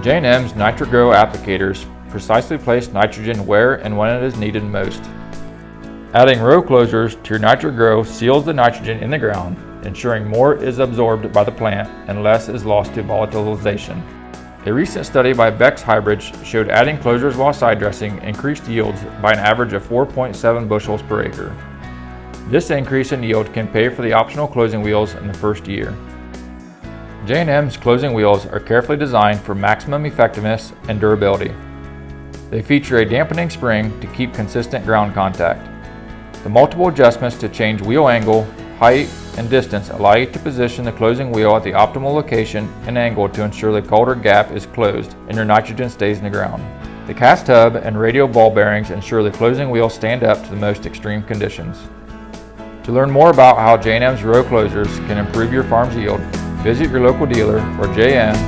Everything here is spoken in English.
J&M's NitroGro applicators precisely place nitrogen where and when it is needed most. Adding row closures to your NitroGro seals the nitrogen in the ground, ensuring more is absorbed by the plant and less is lost to volatilization. A recent study by Beck's Hybrids showed adding closures while side dressing increased yields by an average of 4.7 bushels per acre. This increase in yield can pay for the optional closing wheels in the first year. J&M's closing wheels are carefully designed for maximum effectiveness and durability. They feature a dampening spring to keep consistent ground contact. The multiple adjustments to change wheel angle, height, and distance allow you to position the closing wheel at the optimal location and angle to ensure the coulter gap is closed and your nitrogen stays in the ground. The cast hub and radial ball bearings ensure the closing wheel stand up to the most extreme conditions. To learn more about how J&M's row closures can improve your farm's yield, visit your local dealer or jm-inc.com.